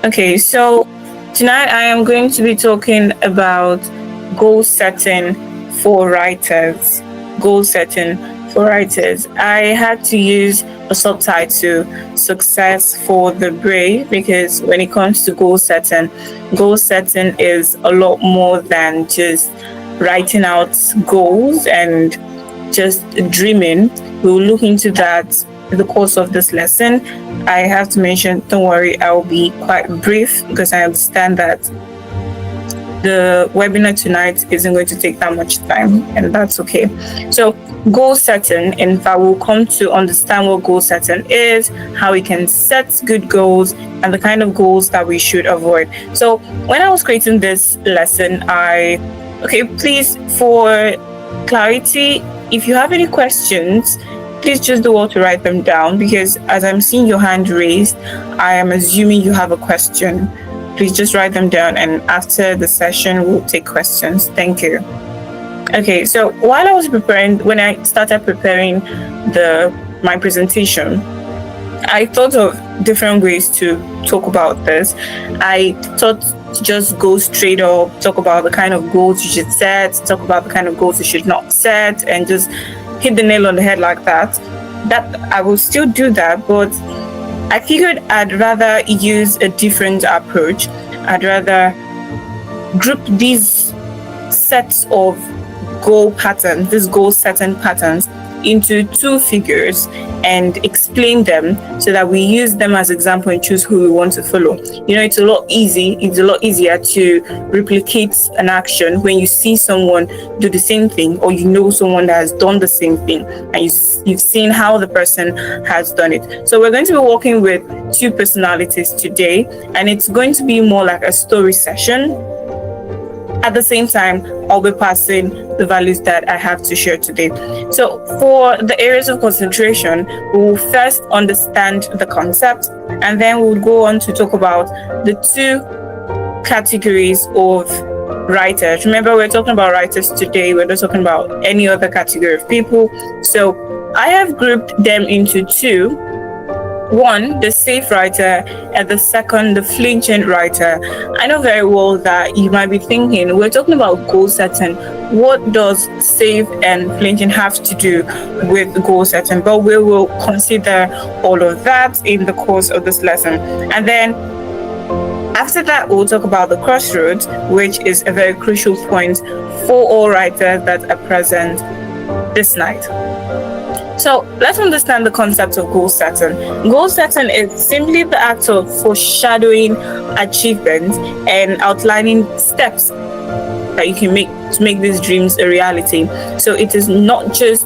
Okay, so tonight I am going to be talking about goal setting for writers. Goal setting for writers. I had to use a subtitle, Success for the Brave, because when it comes to goal setting is a lot more than just writing out goals and just dreaming. We'll look into that in the course of this lesson. I have to mention, don't worry, I'll be quite brief because I understand that the webinar tonight isn't going to take that much time, and that's okay. So, goal setting, in fact, we'll come to understand what goal setting is, how we can set good goals, and the kind of goals that we should avoid. So, when I was creating this lesson, please, for clarity, if you have any questions, please just do well to write them down, because as I'm seeing your hand raised, I am assuming you have a question. Please just write them down, and after the session, we'll take questions. Thank you. Okay, so while I was when I started preparing my presentation, I thought of different ways to talk about this. I thought to just go straight up, talk about the kind of goals you should set, talk about the kind of goals you should not set, and just hit the nail on the head like that. That I will still do that, but I figured I'd rather use a different approach. I'd rather group these sets of these goal setting patterns into two figures and explain them so that we use them as example and choose who we want to follow. It's a lot easier to replicate an action when you see someone do the same thing, or someone that has done the same thing and you've seen how the person has done it. So we're going to be working with two personalities today, and it's going to be more like a story session. At the same time, I'll be passing the values that I have to share today. So for the areas of concentration, we will first understand the concept, and then we'll go on to talk about the two categories of writers. Remember, we're talking about writers today. We're not talking about any other category of people. So I have grouped them into two. One, the safe writer, and the second, the flinching writer. I know very well that you might be thinking, we're talking about goal setting. What does safe and flinching have to do with goal setting? But we will consider all of that in the course of this lesson. And then after that, we'll talk about the crossroads, which is a very crucial point for all writers that are present this night. So let's understand the concept of goal setting. Goal setting is simply the act of foreshadowing achievements and outlining steps that you can make to make these dreams a reality. So it is not just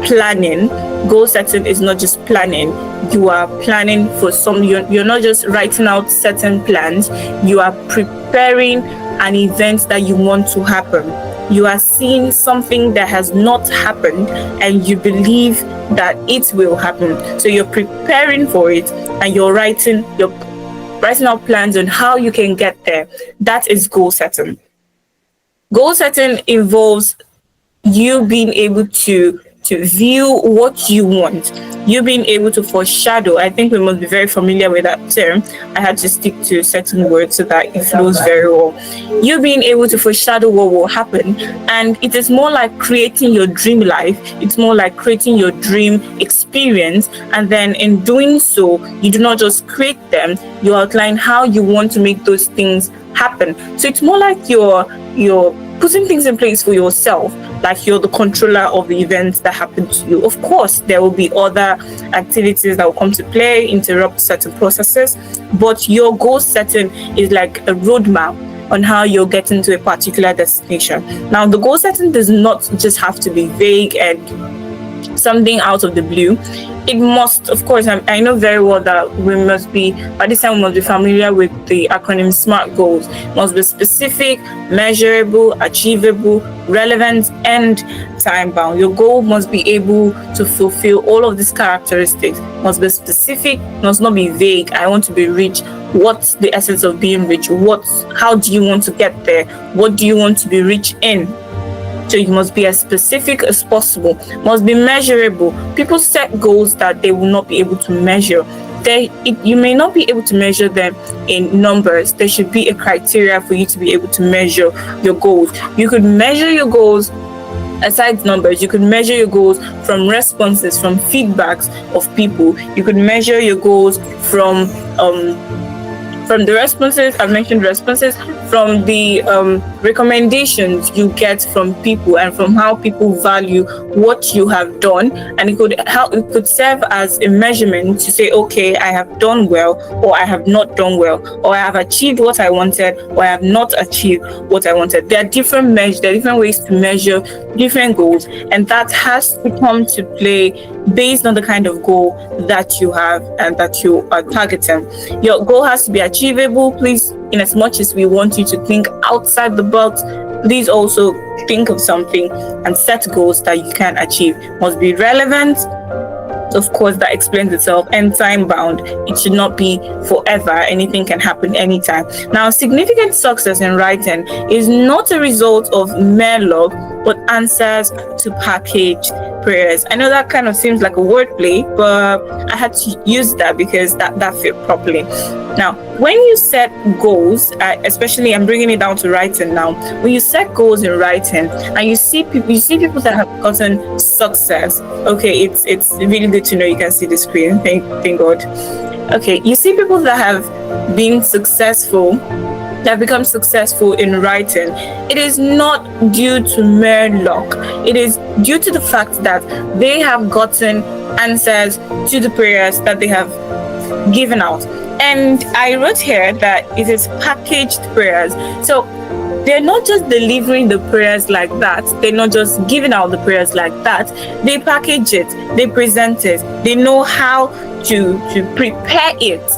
planning. Goal setting is not just planning. You are planning for you're not just writing out certain plans. You are preparing an event that you want to happen. You are seeing something that has not happened and you believe that it will happen. So you're preparing for it and you're writing out plans on how you can get there. That is goal setting. Goal setting involves you being able to view what you want, you being able to foreshadow. I think we must be very familiar with that term. I had to stick to certain words so that it flows very well. You being able to foreshadow what will happen, and it is more like creating your dream life. It's more like creating your dream experience, and then in doing so, you do not just create them, you outline how you want to make those things happen. So it's more like you're putting things in place for yourself, like you're the controller of the events that happen to you. Of course, there will be other activities that will come to play, interrupt certain processes, but your goal setting is like a roadmap on how you're getting to a particular destination. Now, the goal setting does not just have to be vague and something out of the blue. It must, of course, I know very well that by this time we must be familiar with the acronym SMART goals. It must be specific, measurable, achievable, relevant, and time-bound. Your goal must be able to fulfill all of these characteristics. Must be specific, must not be vague. I want to be rich. What's the essence of being rich? How do you want to get there? What do you want to be rich in? So you must be as specific as possible, must be measurable. People set goals that they will not be able to measure. you may not be able to measure them in numbers. There should be a criteria for you to be able to measure your goals. You could measure your goals aside numbers. You could measure your goals from responses, from feedbacks of people. You could measure your goals from the responses. I've mentioned responses, from the recommendations you get from people, and from how people value what you have done. And it could serve as a measurement to say, okay, I have done well, or I have not done well, or I have achieved what I wanted, or I have not achieved what I wanted. There are different ways to measure different goals, and that has to come to play based on the kind of goal that you have and that you are targeting. Your goal has to be achievable. Please, in as much as we want you to think outside the box, please also think of something and set goals that you can achieve. Must be relevant, of course, that explains itself, and time bound. It should not be forever. Anything can happen anytime. Now, significant success in writing is not a result of mere luck, but answers to packaged prayers. I know that kind of seems like a wordplay, but I had to use that because that fit properly. Now, when you set goals, especially I'm bringing it down to writing now. When you set goals in writing and you see people that have gotten success. Okay, it's really good to know you can see the screen. Thank God. Okay, you see people that have been successful, that have become successful in writing. It is not due to mere luck. It is due to the fact that they have gotten answers to the prayers that they have given out. And I wrote here that it is packaged prayers. So they're not just delivering the prayers like that. They're not just giving out the prayers like that. They package it. They present it. They know how to prepare it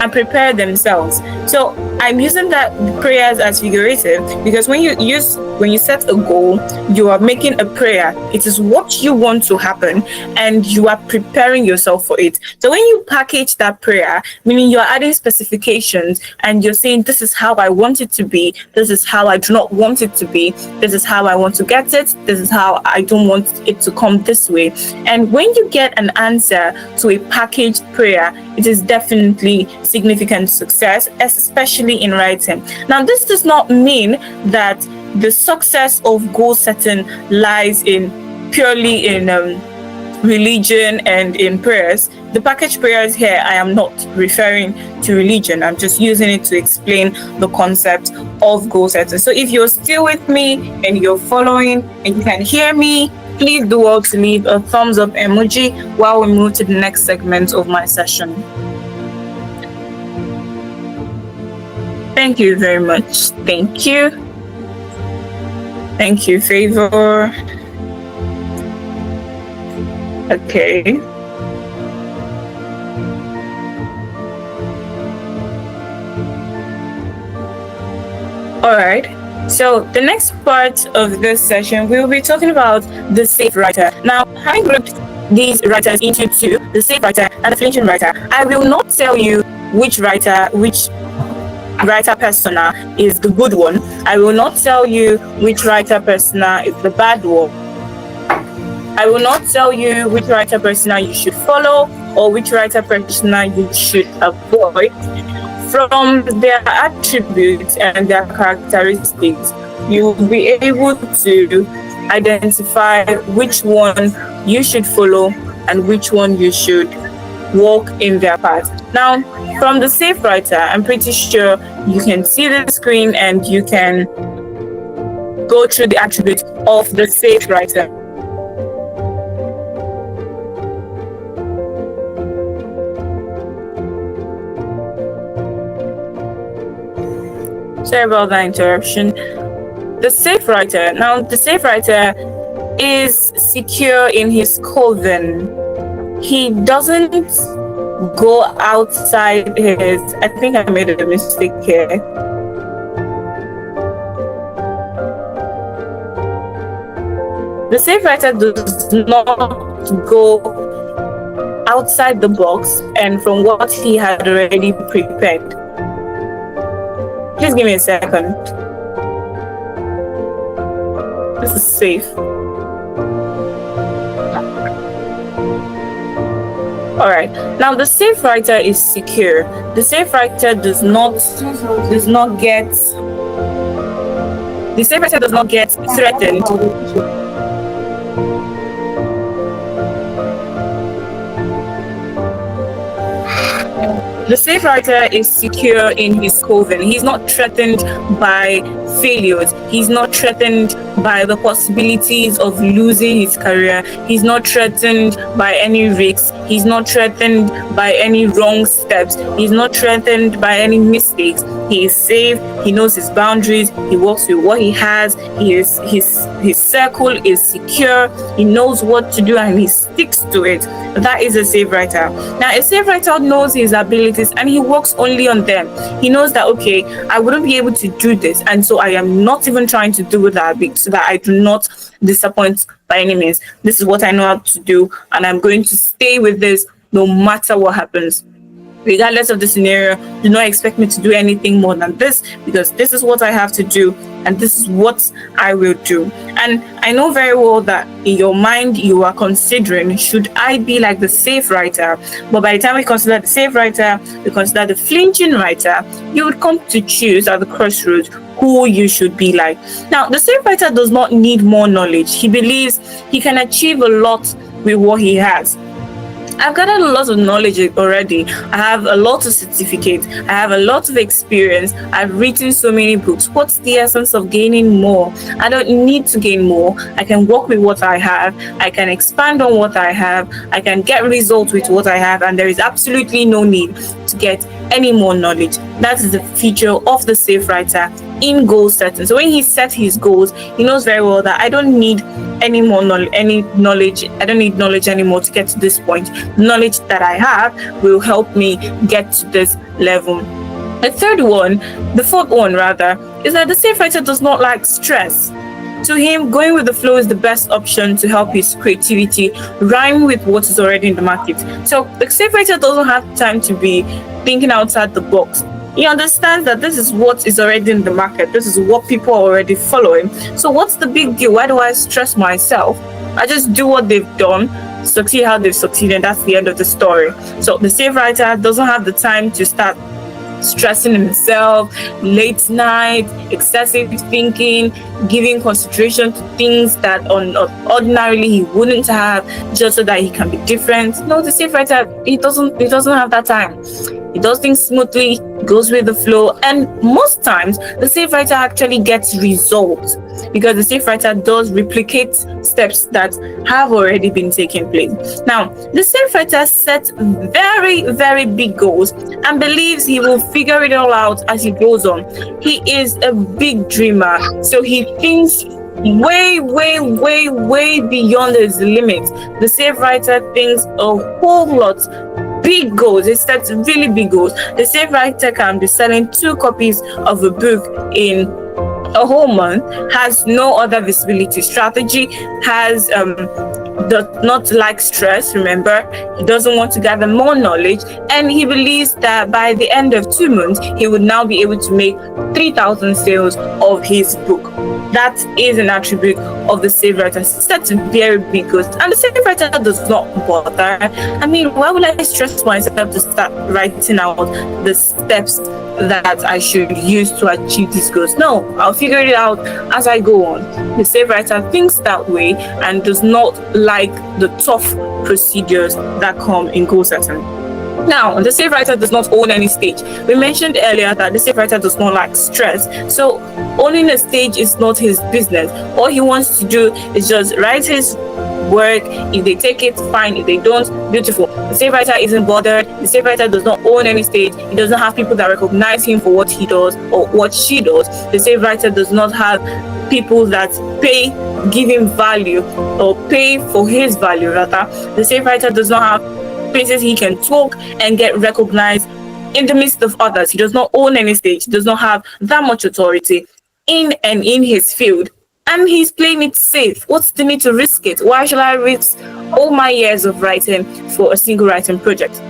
and prepare themselves. So I'm using that prayers as figurative because when you set a goal, you are making a prayer. It is what you want to happen and you are preparing yourself for it. So when you package that prayer, meaning you're adding specifications and you're saying, this is how I want it to be, this is how I do not want it to be, this is how I want to get it, this is how I don't want it to come this way. And when you get an answer to a packaged prayer, it is definitely significant success, especially in writing. Now, this does not mean that the success of goal setting lies purely in religion and in prayers. The packaged prayers here, I am not referring to religion. I'm just using it to explain the concept of goal setting. So if you're still with me and you're following and you can hear me, please do well to leave a thumbs up emoji while we move to the next segment of my session. Thank you very much. Thank you. Thank you, Favor. Okay. All right. So the next part of this session, we will be talking about the safe writer. Now, having grouped these writers into two, the safe writer and the flinching writer, I will not tell you which writer persona is the good one. I will not tell you which writer persona is the bad one. I will not tell you which writer persona you should follow or which writer persona you should avoid. From their attributes and their characteristics, you will be able to identify which one you should follow and which one you should walk in their path. Now, from the safe writer, I'm pretty sure you can see the screen and you can go through the attributes of the safe writer. Sorry about that interruption. The safe writer. Now, the safe writer is secure in his coven. He doesn't go outside his... I think I made a mistake here. The safe writer does not go outside the box and from what he had already prepared. Please give me a second. This is safe. All right. Now the safe writer is secure. The safe writer does not get the safe writer does not get threatened. The safe writer is secure in his coven. He's not threatened by failures. He's not threatened by the possibilities of losing his career. He's not threatened by any risks. He's not threatened by any wrong steps. He's not threatened by any mistakes. He is safe. He knows his boundaries. He works with what he has. His circle is secure. He knows what to do and he sticks to it. That is a safe writer. Now, a safe writer knows his abilities and he works only on them. He knows that, okay, I wouldn't be able to do this, and so I am not even trying to do that so that I do not disappoint by any means. This is what I know how to do, and I'm going to stay with this no matter what happens. Regardless of the scenario, do not expect me to do anything more than this, because this is what I have to do and this is what I will do. And I know very well that in your mind you are considering, should I be like the safe writer? But by the time we consider the safe writer, we consider the flinching writer, you would come to choose at the crossroads who you should be like. Now, the safe writer does not need more knowledge. He believes he can achieve a lot with what he has. I've gathered a lot of knowledge already. I have a lot of certificates. I have a lot of experience. I've written so many books. What's the essence of gaining more? I don't need to gain more. I can work with what I have. I can expand on what I have. I can get results with what I have. And there is absolutely no need to get any more knowledge. That is the feature of the safe writer in goal setting. So when he sets his goals, he knows very well that I don't need any more knowledge. I don't need knowledge anymore to get to this point. The knowledge that I have will help me get to this level. The fourth one rather, is that the safe writer does not like stress. To him, going with the flow is the best option to help his creativity rhyme with what is already in the market. So the safe writer doesn't have time to be thinking outside the box. He understands that this is what is already in the market. This is what people are already following. So what's the big deal? Why do I stress myself? I just do what they've done, succeed how they've succeeded, and that's the end of the story. So the safe writer doesn't have the time to start stressing himself, late night, excessive thinking, giving consideration to things that ordinarily he wouldn't have, just so that he can be different. No, the safe writer, he doesn't have that time. He does things smoothly, goes with the flow, and most times the safe writer actually gets results because the safe writer does replicate steps that have already been taking place. Now, the safe writer sets very, very big goals and believes he will figure it all out as he goes on. He is a big dreamer, so he thinks way beyond his limits. The safe writer thinks a whole lot. Big goals. It sets really big goals. The safe writer can be selling 2 copies of a book in a whole month, has no other visibility strategy, does not like stress. Remember, he doesn't want to gather more knowledge, and he believes that by the end of 2 months he would now be able to make 3,000 sales of his book. That is an attribute of the safe writer. That's very big goals, and the safe writer does not bother. I mean, why would I stress myself to start writing out the steps that I should use to achieve these goals? No, I'll figure it out as I go on. The safe writer thinks that way and does not like the tough procedures that come in goal setting. Now, the safe writer does not own any stage. We mentioned earlier that the safe writer does not like stress. So owning a stage is not his business. All he wants to do is just write his work. If they take it, fine. If they don't, beautiful. The safe writer isn't bothered. The safe writer does not own any stage. He doesn't have people that recognize him for what he does or what she does. The safe writer does not have people that give him value or pay for his value rather. The safe writer does not have places he can talk and get recognized in the midst of others. He does not own any stage. He does not have that much authority in his field, and he's playing it safe. What's the need to risk it? Why should I risk all my years of writing for a single writing project?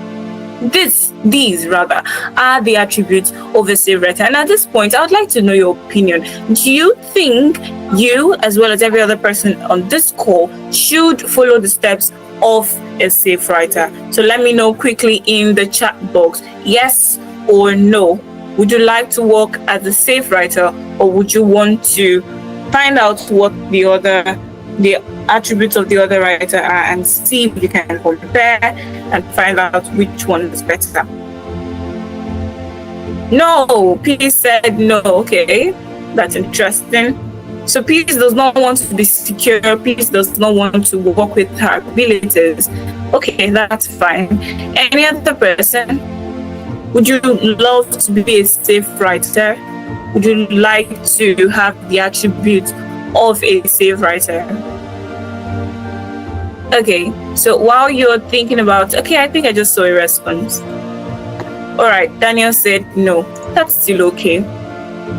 These rather are the attributes of a safe writer. And at this point, I would like to know your opinion. Do you think you, as well as every other person on this call, should follow the steps of a safe writer? So let me know quickly in the chat box, yes or no. Would you like to work as a safe writer, or would you want to find out what the attributes of the other writer are and see if you can compare and find out which one is better? No, P said no. Okay, that's interesting. So Peace does not want to be secure. Peace does not want to work with her abilities. Okay, that's fine. Any other person? Would you love to be a safe writer? Would you like to have the attributes of a safe writer? Okay, so while you're thinking about, okay, I think I just saw a response. All right, Daniel said no. That's still okay.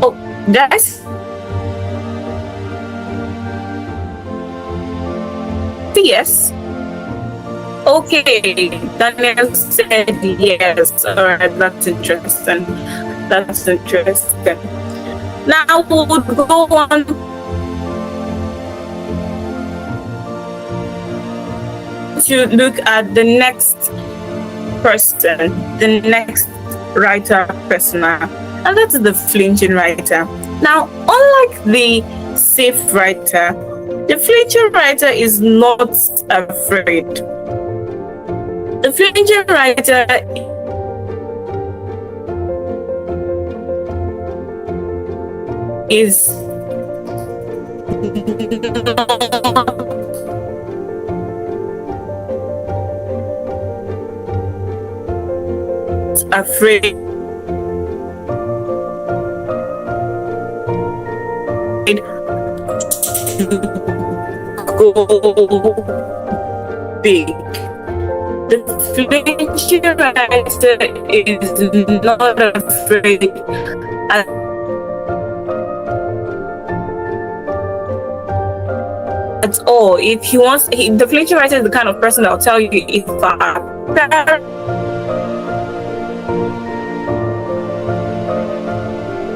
Oh, that's yes. Okay, Daniel said yes. All right, that's interesting. That's interesting. Now we'll go on to look at the next person, the next writer persona, and that's the flinching writer. Now, unlike the safe writer, the flinching writer is not afraid. The flinching writer is not afraid to go big. The flinching writer is not afraid at all. If he wants, the flinching writer is the kind of person that will tell you if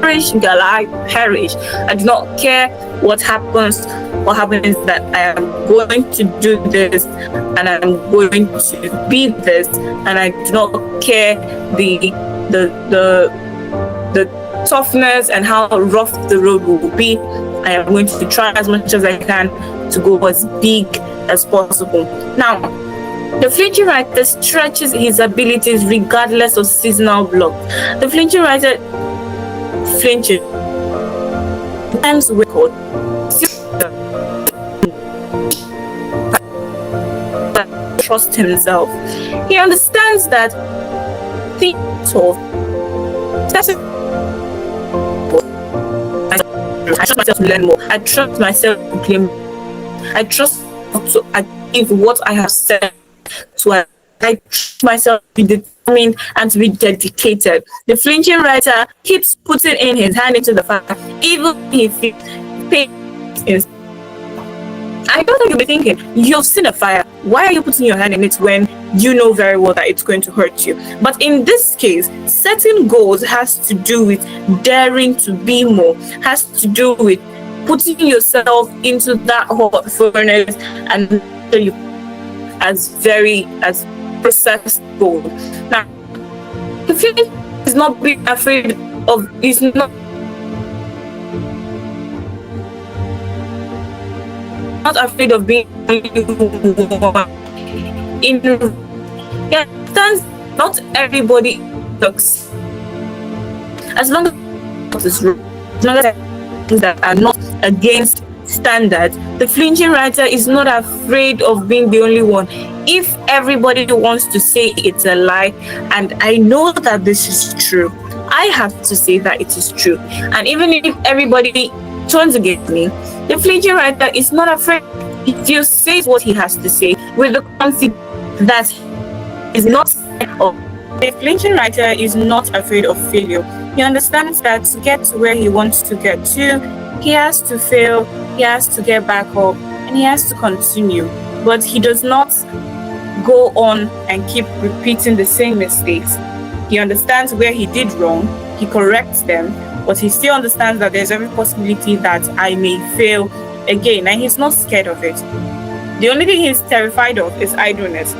perish, girl, I perish. I do not care what happens. What happens is that I am going to do this, and I'm going to be this, and I do not care the toughness and how rough the road will be. I am going to try as much as I can to go as big as possible. Now, the flinching writer stretches his abilities regardless of seasonal block. The flinching writer flinches times record. Trust himself. He understands that the tough. I trust myself to learn more. I trust myself to claim. I trust to achieve what I have said to. I trust myself to be determined and to be dedicated. The flinching writer keeps putting in his hand into the fire, even if he pain is. I don't think you'll be thinking, you've seen a fire. Why are you putting your hand in it when you know very well that it's going to hurt you? But in this case, setting goals has to do with daring to be more, has to do with putting yourself into that hot furnace and you as processed gold. Now, if you is not being afraid of, is not afraid of being in. Yeah, stands. Not everybody looks. As long as things that are not against standards, the flinching writer is not afraid of being the only one. If everybody wants to say it's a lie, and I know that this is true, I have to say that it is true. And even if everybody turns against me, the flinching writer is not afraid. He just says what he has to say with the confidence that is not of. The flinching writer is not afraid of failure. He understands that to get to where he wants to get to, he has to fail, he has to get back up, and he has to continue. But he does not go on and keep repeating the same mistakes. He understands where he did wrong, he corrects them, but he still understands that there's every possibility that I may fail again, and he's not scared of it. The only thing he's terrified of is idleness.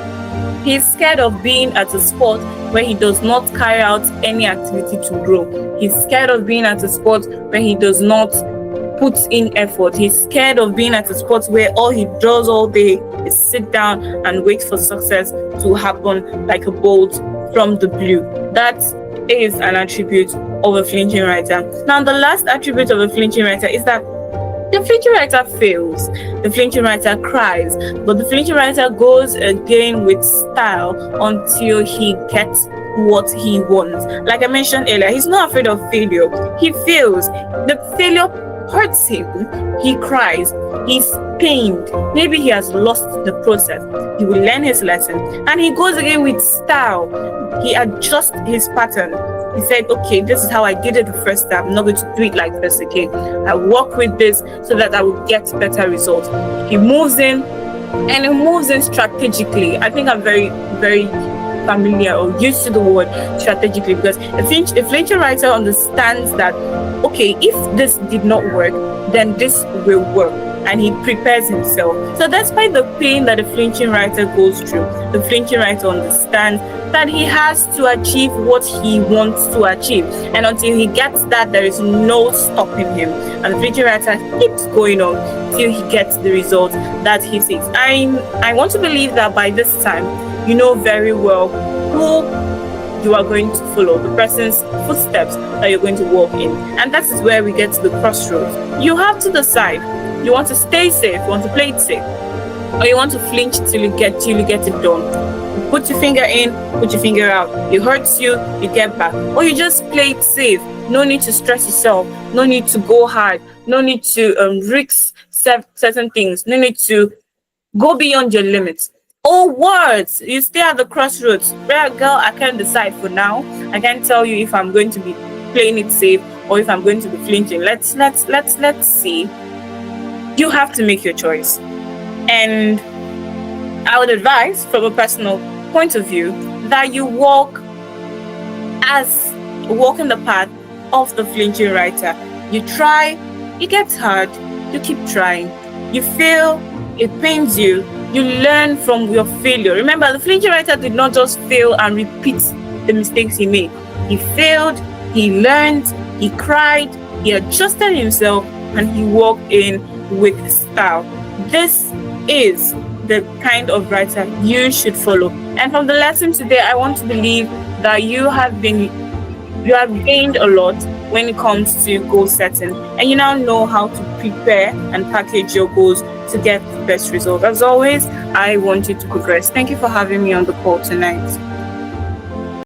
He's scared of being at a spot where he does not carry out any activity to grow. He's scared of being at a spot where he does not put in effort. He's scared of being at a spot where all he does all day is sit down and wait for success to happen like a bolt from the blue. That is an attribute of a flinching writer. Now, the last attribute of a flinching writer is that the flinching writer fails, the flinching writer cries, but the flinching writer goes again with style until he gets what he wants. Like I mentioned earlier, he's not afraid of failure. He fails. The failure hurts him. He cries. He's pained. Maybe he has lost the process. He will learn his lesson and he goes again with style. He adjusts his pattern. He said, okay, this is how I did it the first time. I'm not going to do it like this again. I work with this so that I will get better results. He moves in and he moves in strategically. I think I'm very, very familiar or used to the word strategically because a flinching writer understands that, okay, if this did not work, then this will work. And he prepares himself. So despite the pain that the flinching writer goes through, the flinching writer understands that he has to achieve what he wants to achieve. And until he gets that, there is no stopping him. And the flinching writer keeps going on till he gets the result that he seeks. I want to believe that by this time, you know very well who you are going to follow, the person's footsteps that you're going to walk in. And that is where we get to the crossroads. You have to decide. You want to stay safe, you want to play it safe, or you want to flinch till you get it done. You put your finger in, put your finger out. It hurts you, you get back. Or you just play it safe. No need to stress yourself. No need to go hard. No need to risk certain things. No need to go beyond your limits. Or words, you stay at the crossroads. Well, girl, I can't decide for now. I can't tell you if I'm going to be playing it safe or if I'm going to be flinching. Let's see. You have to make your choice. And I would advise, from a personal point of view, that you walk in the path of the flinching writer. You try, it gets hard, you keep trying. You fail, it pains you. You learn from your failure. Remember, the flinching writer did not just fail and repeat the mistakes he made. He failed, he learned, he cried, he adjusted himself, and he walked in with style. This is the kind of writer you should follow. And from the lesson today, I want to believe that you have gained a lot when it comes to goal setting, and you now know how to prepare and package your goals to get the best result. As always, I want you to progress. Thank you for having me on the call tonight.